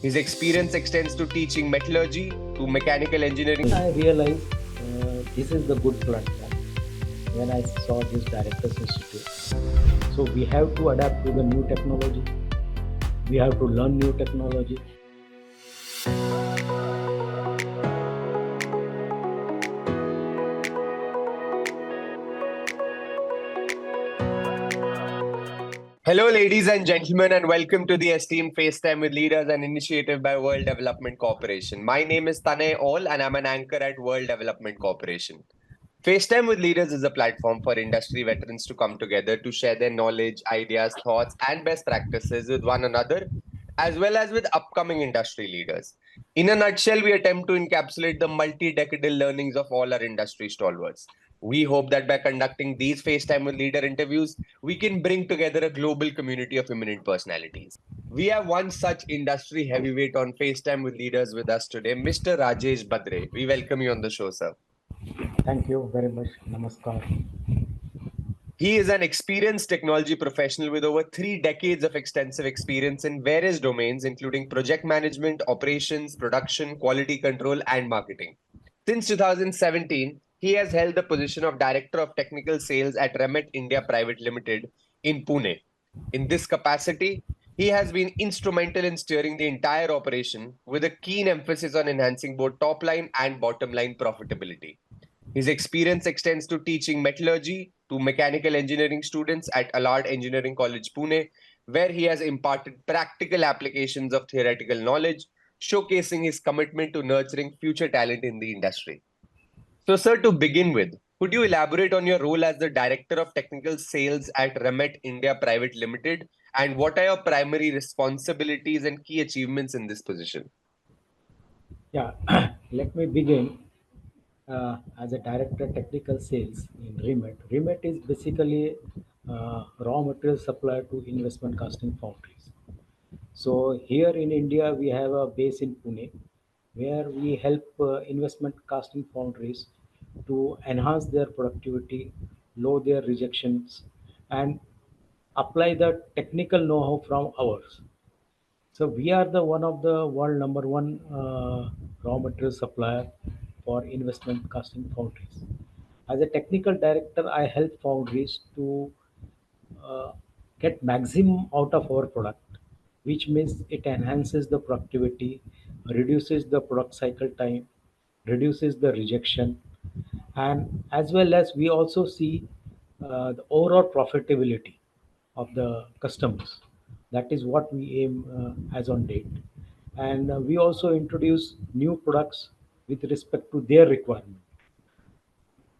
His experience extends to teaching metallurgy to mechanical engineering. I realized this is the good platform when I saw this Directors Institute. So we have to adapt to the new technology. We have to learn new technology. Hello, ladies and gentlemen, and welcome to the esteemed FaceTime with Leaders, an initiative by World Development Corporation. My name is Tanay All, and I'm an anchor at World Development Corporation. FaceTime with Leaders is a platform for industry veterans to come together to share their knowledge, ideas, thoughts, and best practices with one another, as well as with upcoming industry leaders. In a nutshell, we attempt to encapsulate the multi-decadal learnings of all our industry stalwarts. We hope that by conducting these FaceTime with Leader interviews, we can bring together a global community of eminent personalities. We have one such industry heavyweight on FaceTime with Leaders with us today, Mr. Rajesh Badre. We welcome you on the show, sir. Thank you very much. Namaskar. He is an experienced technology professional with over 3 decades of extensive experience in various domains, including project management, operations, production, quality control, and marketing. Since 2017, he has held the position of Director of Technical Sales at Remit India Private Limited in Pune. In this capacity, he has been instrumental in steering the entire operation with a keen emphasis on enhancing both top line and bottom line profitability. His experience extends to teaching metallurgy to mechanical engineering students at Alard Engineering College, Pune, where he has imparted practical applications of theoretical knowledge, showcasing his commitment to nurturing future talent in the industry. So, sir, to begin with, could you elaborate on your role as the Director of Technical Sales at Remit India Private Limited, and what are your primary responsibilities and key achievements in this position? Yeah, let me begin as a Director Technical Sales in Remet. Remet is basically raw material supplier to investment casting foundries. So here in India, we have a base in Pune, where we help investment casting foundries to enhance their productivity, lower their rejections, and apply the technical know-how from ours. So we are the one of the world number one raw material supplier for investment casting foundries. As a technical director, I help foundries to uh, get maximum out of our product, which means it enhances the productivity, reduces the product cycle time, reduces the rejection, and as well as we also see the overall profitability of the customers. That is what we aim as on date. And we also introduce new products with respect to their requirement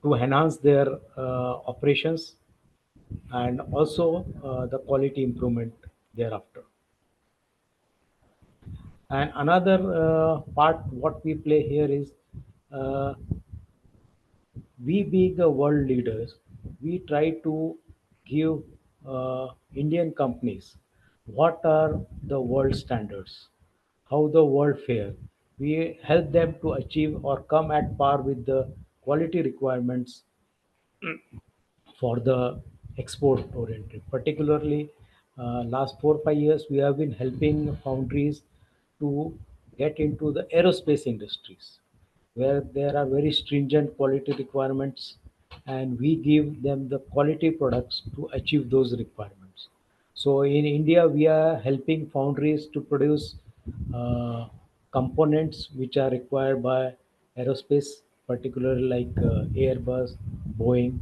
to enhance their operations and also the quality improvement thereafter. And another part what we play here is uh, we being the world leaders, we try to give Indian companies what are the world standards, how the world fare. We help them to achieve or come at par with the quality requirements for the export oriented. Particularly, last 4 5 years, we have been helping foundries to get into the aerospace industries, where there are very stringent quality requirements, and we give them the quality products to achieve those requirements. So in India, we are helping foundries to produce uh, components which are required by aerospace, particularly like Airbus, Boeing,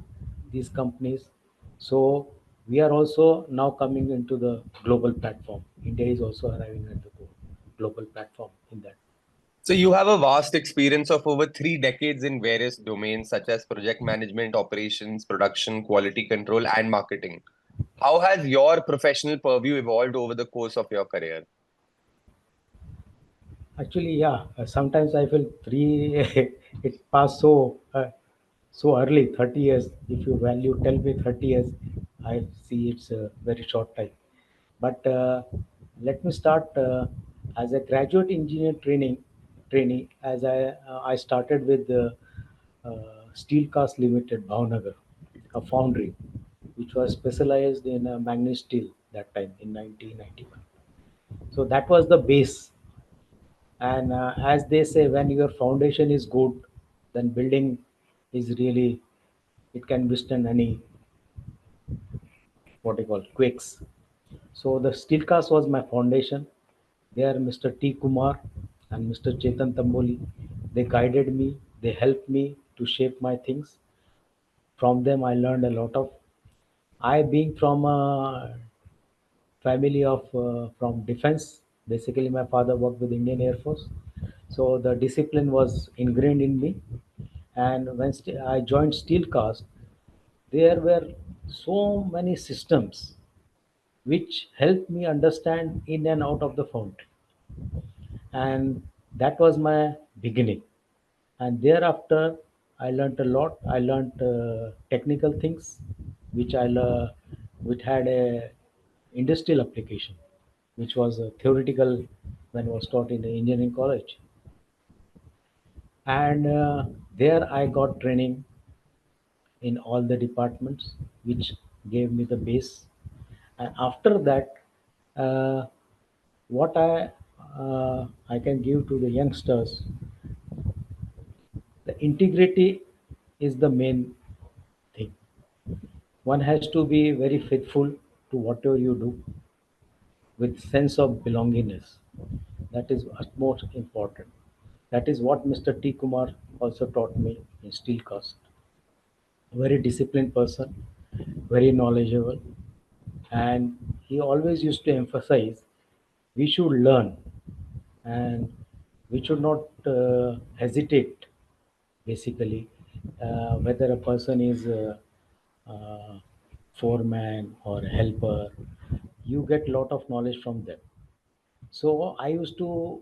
these companies. So we are also now coming into the global platform. India is also arriving at the global platform in that. So you have a vast experience of over 3 decades in various domains such as project management, operations, production, quality control, and marketing. How has your professional purview evolved over the course of your career? Actually, yeah. Sometimes I feel three. It passed so early. 30 years. If you value, tell me 30 years. I see it's a very short time. But let me start as a graduate engineer trainee. As I started with the Steel Cast Limited, Bhavnagar, a foundry, which was specialized in Magnates steel that time in 1991. So that was the base. And as they say, when your foundation is good, then building is really, it can withstand any, what you call, quakes. So the steel cast was my foundation. There, Mr. T. Kumar and Mr. Chetan Tamboli, they guided me, they helped me to shape my things. From them, I learned a lot of. I, being from a family of from defense, basically my father worked with Indian Air Force, so the discipline was ingrained in me. And when I joined Steel Cast, there were so many systems which helped me understand in and out of the foundry, and that was my beginning. And thereafter I learnt a lot. I learnt technical things which which had a industrial application, which was theoretical when was taught in the engineering college. And there I got training in all the departments, which gave me the base. And after that, uh, what I can give to the youngsters, the integrity is the main thing. One has to be very faithful to whatever you do with sense of belongingness. That is utmost important. That is what Mr. T. Kumar also taught me in Steel Cast. Very disciplined person, very knowledgeable, and he always used to emphasize we should learn, and we should not hesitate, basically, whether a person is uh, foreman or helper. You get lot of knowledge from them. So I used to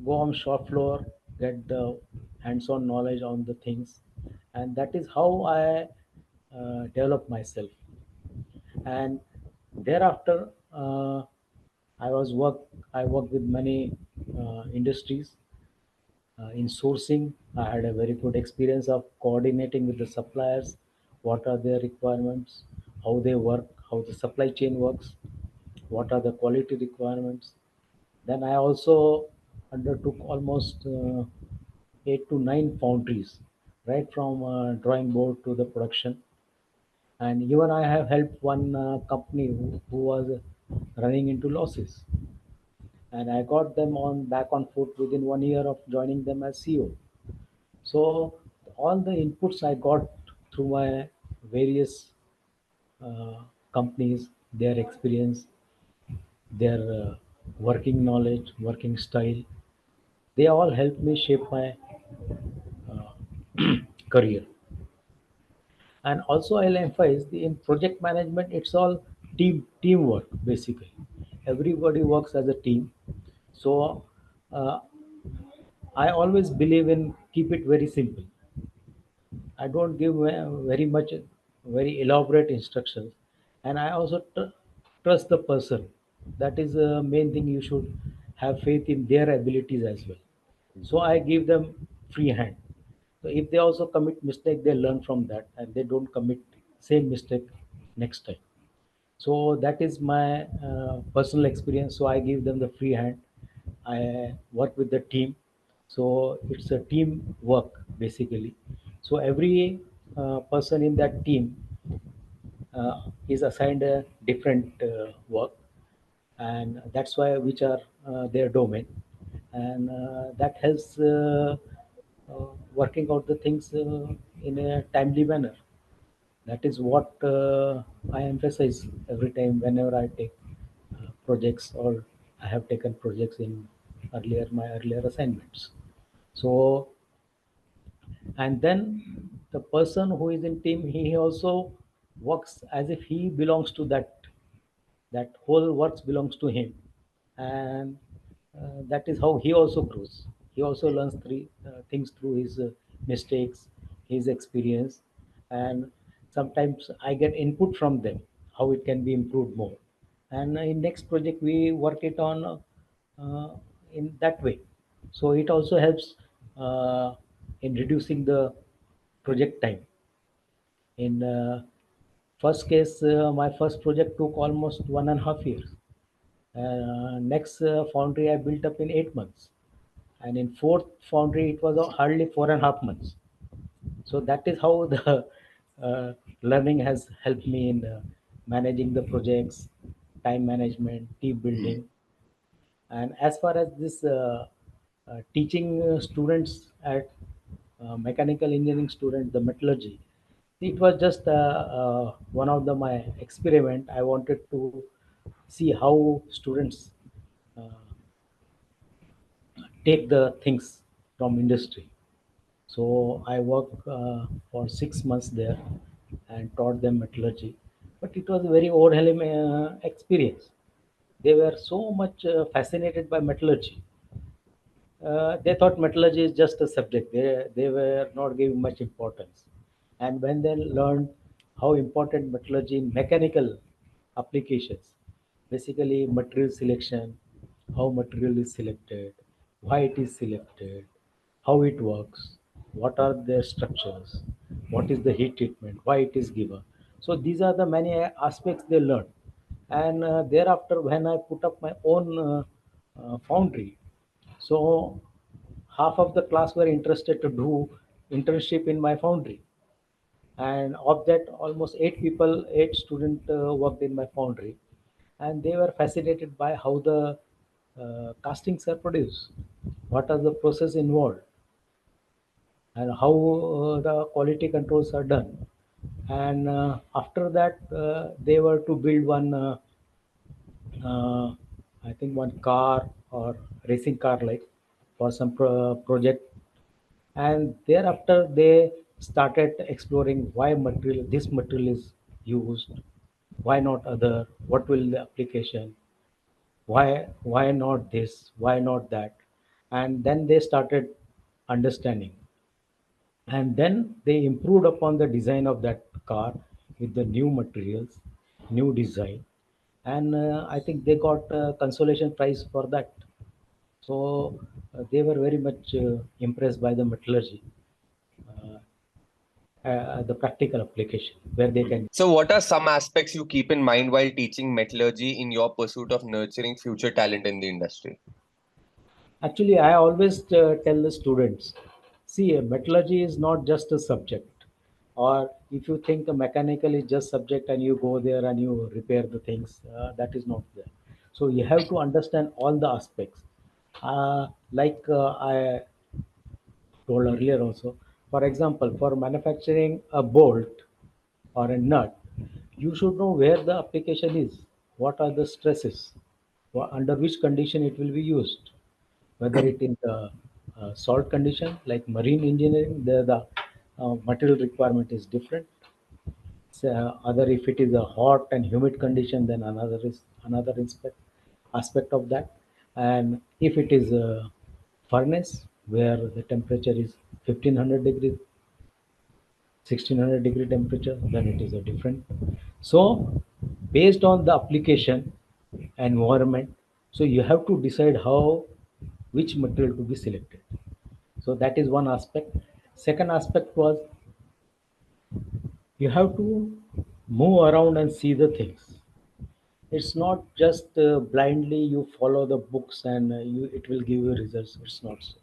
go on shop floor, get the hands-on knowledge on the things, and that is how I developed myself. And thereafter, I was work. I worked with many industries. In sourcing, I had a very good experience of coordinating with the suppliers, what are their requirements, how they work, how the supply chain works, what are the quality requirements. Then I also undertook almost 8 to 9 foundries, right from drawing board to the production. And even I have helped one company who was running into losses, and I got them on back on foot within 1 year of joining them as CEO. So all the inputs I got through my various uh, companies, their experience, their working knowledge, working style, they all helped me shape my career. And also I'll emphasize in project management, it's all teamwork basically. Everybody works as a team. So uh, I always believe in keep it very simple. I don't give very much, very elaborate instructions, and I also trust the person. That is the main thing. You should have faith in their abilities as well. So I give them free hand. So if they also commit mistake, they learn from that and they don't commit same mistake next time. So that is my personal experience. So I give them the free hand. I work with the team. So it's a team work basically. So every person in that team is assigned a different work, and that's why which are their domain, and that helps working out the things in a timely manner. That is what I emphasize every time whenever I take projects, or I have taken projects in my earlier assignments. So, and then the person who is in team, he also works as if he belongs to that whole works belongs to him, and that is how he also grows. He also learns three things through his mistakes, his experience, and sometimes I get input from them how it can be improved more. And in next project we work it on in that way. So it also helps in reducing the project time. In first case, my first project took almost 1.5 years. Next foundry I built up in 8 months. and in fourth foundry it was hardly 4.5 months. So that is how the learning has helped me in managing the projects, time management, team building. And as far as this teaching students at mechanical engineering students the metallurgy, it was just one of my experiment. I wanted to see how students uh, take the things from industry. So I worked for 6 months there and taught them metallurgy. But it was a very overwhelming experience. They were so much fascinated by metallurgy. They thought metallurgy is just a subject. They were not giving much importance. And when they learned how important metallurgy in mechanical applications, basically material selection, how material is selected, why it is selected, how it works, what are their structures, what is the heat treatment, why it is given. So these are the many aspects they learned. And thereafter, when I put up my own foundry, so half of the class were interested to do internship in my foundry, and of that, almost 8 people, 8 students worked in my foundry, and they were fascinated by how the castings are produced, what are the process involved, and how the quality controls are done. And after that, they were to build one. Uh, I think one car or racing car like for some project, and thereafter they started exploring why material this material is used, why not other, what will the application, why not this, why not that, and then they started understanding, and then they improved upon the design of that car with the new materials, new design, and I think they got a consolation prize for that. So they were very much impressed by the metallurgy, the practical application where they can. So, what are some aspects you keep in mind while teaching metallurgy in your pursuit of nurturing future talent in the industry? Actually, I always tell the students, see, metallurgy is not just a subject. Or if you think a mechanical is just subject and you go there and you repair the things, that is not there. So you have to understand all the aspects. Like I told earlier also, for example, for manufacturing a bolt or a nut, you should know where the application is, what are the stresses, under which condition it will be used, whether it in the salt condition like marine engineering, there the material requirement is different. So, other if it is a hot and humid condition, then another is another aspect of that. And if it is a furnace where the temperature is 1500 degrees, 1600-degree temperature, then it is a different. So based on the application environment, so you have to decide how which material to be selected. So that is one aspect. Second aspect was you have to move around and see the things. It's not just blindly you follow the books and it will give you results. It's not so.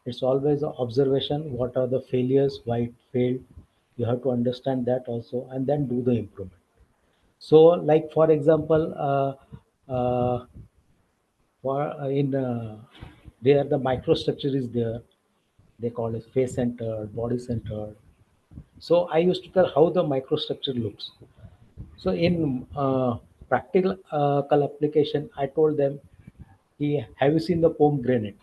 It's always an observation. What are the failures? Why it failed? You have to understand that also, and then do the improvement. So, like for example, for in there the microstructure is there. They call it face centered, body centered. So I used to tell how the microstructure looks. So in practical application, I told them, have you seen the pomegranate?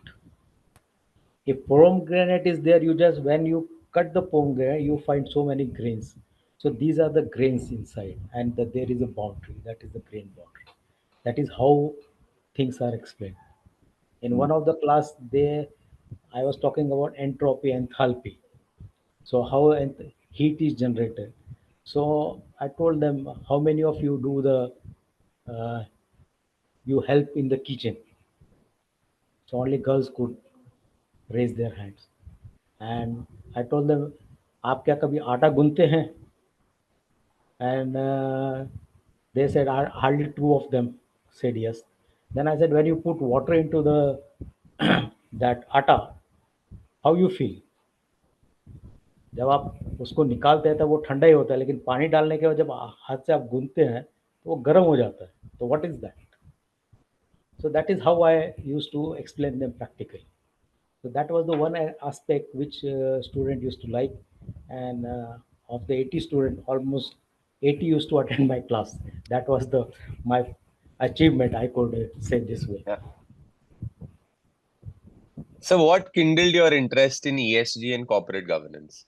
If pomegranate is there, you just when you cut the pomegranate, you find so many grains. So these are the grains inside, and that there is a boundary. That is the grain boundary. That is how things are explained. In one of the class, I was talking about entropy and enthalpy. So how heat is generated. So I told them, how many of you do the you help in the kitchen? So only girls could raise their hands. And I told them, आप क्या कभी आटा गूंथते हैं? And they said, hardly two of them said yes. Then I said, when you put water into the that atta, how you feel? जब आप उसको निकालते हैं तो वो ठंडा ही होता है, लेकिन पानी डालने के बाद जब हाथ से आप गूंथते हैं तो वो गर्म हो जाता है. तो what is that? So that is how I used to explain them practically. So that was the one aspect which student used to like, and of the 80 student, almost 80 used to attend my class. That was the my achievement, I could say this way. Yeah. So, what kindled your interest in ESG and corporate governance?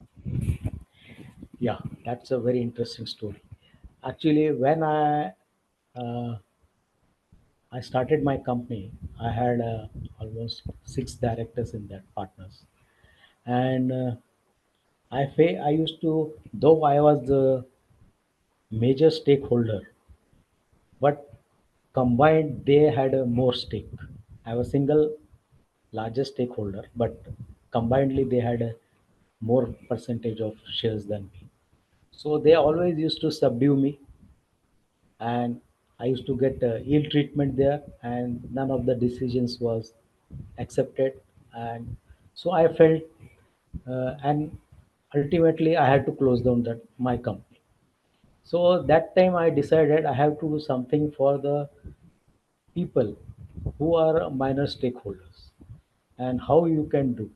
Yeah, that's a very interesting story. Actually, when uh, I started my company, I had almost 6 directors in that partners, and I used to, though I was the major stakeholder, but combined they had a more stake. I was single largest stakeholder, but combinedly they had a more percentage of shares than me. So they always used to subdue me, and I used to get ill treatment there, and none of the decisions was accepted, and so I felt, and ultimately I had to close down that my company. So that time I decided I have to do something for the people who are minor stakeholders, and how you can do.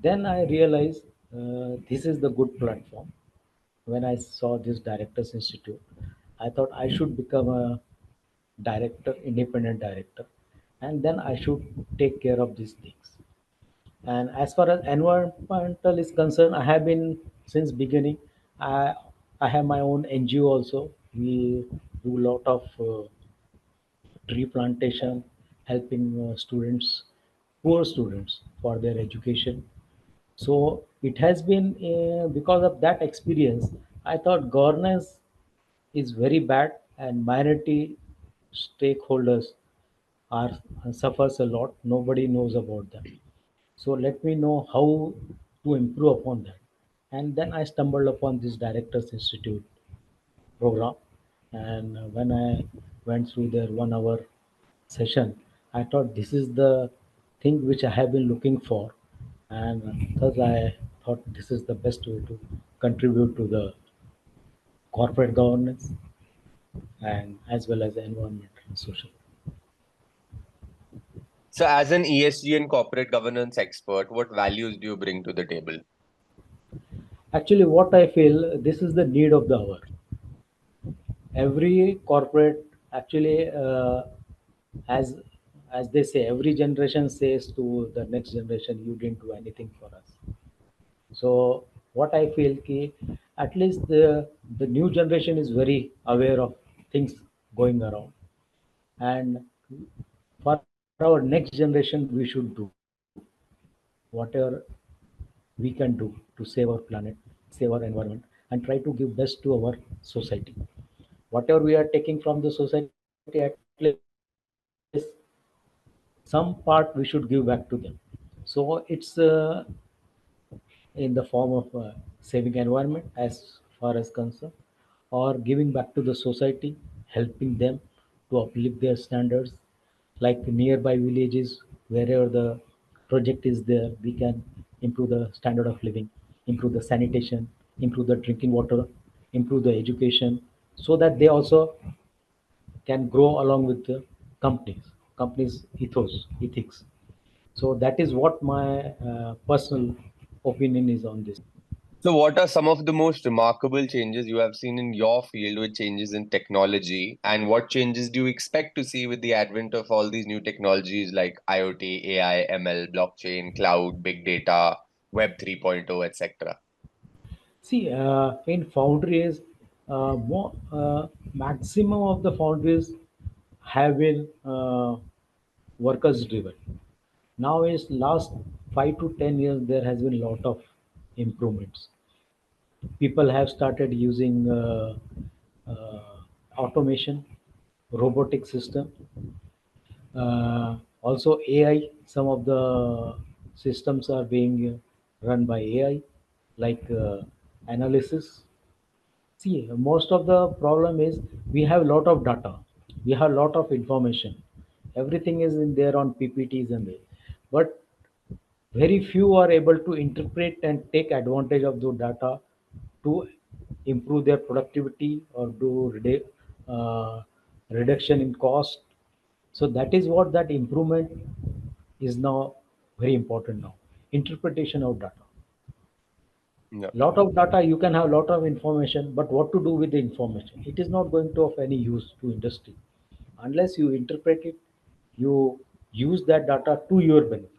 Then I realized this is the good platform. When I saw this Directors Institute, I thought I should become a director, independent director, and then I should take care of these things. And as far as environmental is concerned, I have been since beginning. I I have my own NGO also. We do a lot of tree plantation, helping students, poor students, for their education. So it has been because of that experience. I thought governance is very bad, and minority stakeholders are suffers a lot. Nobody knows about them. So let me know how to improve upon that. And then I stumbled upon this Directors Institute program. And when I went through their 1 hour session, I thought this is the thing which I have been looking for. And thus I thought this is the best way to contribute to the corporate governance and as well as the environment and social. So, as an ESG and corporate governance expert, what values do you bring to the table? Actually, what I feel, this is the need of the hour. Every corporate, actually, as as they say, every generation says to the next generation, you didn't do anything for us. So what I feel ki, at least the new generation is very aware of things going around, and for our next generation we should do whatever we can do to save our planet, save our environment, and try to give best to our society. Whatever we are taking from the society, at least some part we should give back to them. So it's in the form of saving environment as far as concerned, or giving back to the society, helping them to uplift their standards, like nearby villages, wherever the project is there, we can improve the standard of living, improve the sanitation, improve the drinking water, improve the education, so that they also can grow along with the companies ethics. So that is what my personal opinion is on this. So, what are some of the most remarkable changes you have seen in your field with changes in technology? And what changes do you expect to see with the advent of all these new technologies like IoT, AI, ML, blockchain, cloud, big data, Web 3.0, etc.? See, in foundries, maximum of the foundries have been workers driven. Now is last 5 to 10 years there has been a lot of improvements. People have started using uh, automation, robotic system, also AI. Some of the systems are being run by AI, like analysis. See, most of the problem is we have a lot of data, we have a lot of information. Everything is in there on PPTs and there. But very few are able to interpret and take advantage of the data to improve their productivity or do reduction in cost. So that is what that improvement is now very important now. Interpretation of data. Yeah. Lot of data, you can have lot of information, but what to do with the information? It is not going to of any use to industry unless you interpret it. You use that data to your benefit.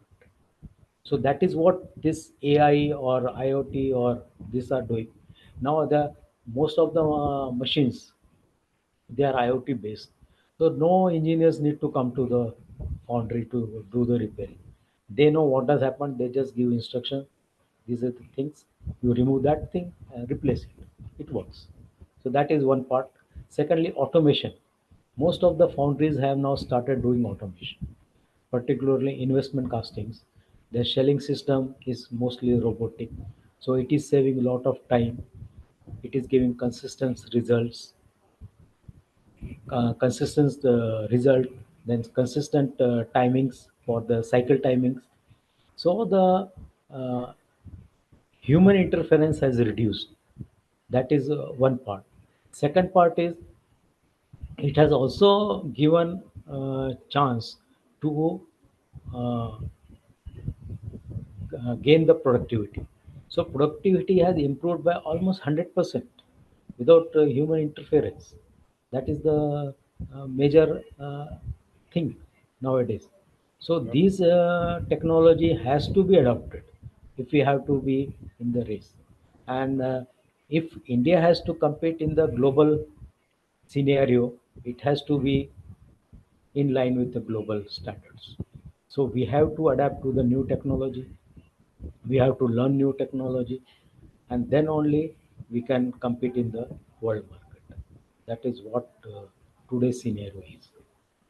So that is what this AI or IoT or these are doing. Now the most of the machines, they are IoT based. So no engineers need to come to the foundry to do the repairing. They know what has happened. They just give instruction. These are the things. You remove that thing and replace it. It works. So that is one part. Secondly, automation. Most of the foundries have now started doing automation, particularly investment castings. The shelling system is mostly robotic, so it is saving a lot of time. It is giving consistent results, consistent result, then consistent timings for the cycle timings. So the uh, human interference has reduced. That is one part. Second part is it has also given chance to uh, gain the productivity. So productivity has improved by almost 100% without human interference. That is the major thing nowadays. So Yeah. these technology has to be adopted if we have to be in the race. And if India has to compete in the global scenario, it has to be in line with the global standards. So we have to adapt to the new technology, we have to learn new technology, and then only we can compete in the world market. That is what today's scenario is.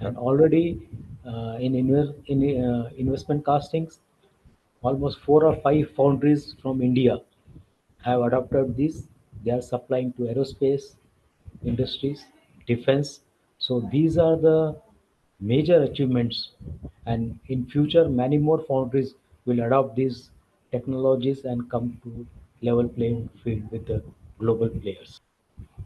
Yeah. And already in investment castings, almost 4 or 5 foundries from India have adopted this. They are supplying to aerospace industries, defense. So these are the major achievements. And in future, many more foundries will adopt these technologies and come to level playing field with the global players.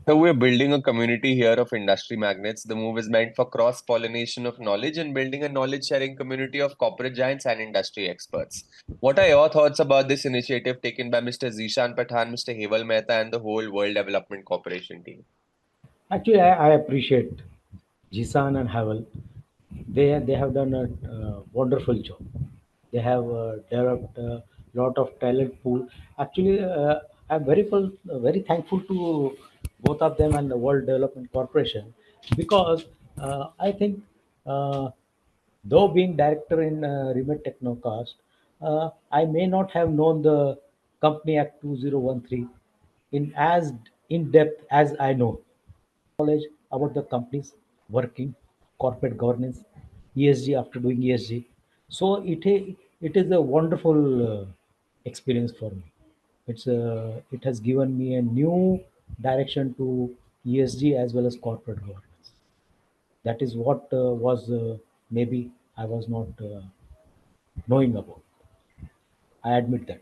So we're building a community here of industry magnates. The move is meant for cross-pollination of knowledge and building a knowledge-sharing community of corporate giants and industry experts. What are your thoughts about this initiative taken by Mr. Zishan Pathan, Mr. Heval Mehta, and the whole World Development Corporation team? Actually, I appreciate Jisan and Havel. They have done a wonderful job. They have developed a lot of talent pool. Actually, I'm very thankful to both of them and the World Development Corporation, because I think, uh, though being director in Remet Technocast, I may not have known the Company Act 2013 in as in depth as I know. Knowledge about the company's working, corporate governance, ESG after doing ESG. So it is a wonderful experience for me. It has given me a new direction to ESG as well as corporate governance. That is what was maybe I was not knowing about. I admit that.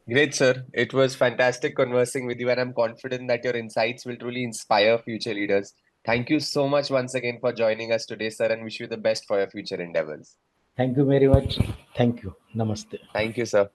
Great, sir. It was fantastic conversing with you, and I'm confident that your insights will truly inspire future leaders. Thank you so much once again for joining us today, sir, and wish you the best for your future endeavors. Thank you very much. Thank you. Namaste. Thank you, sir.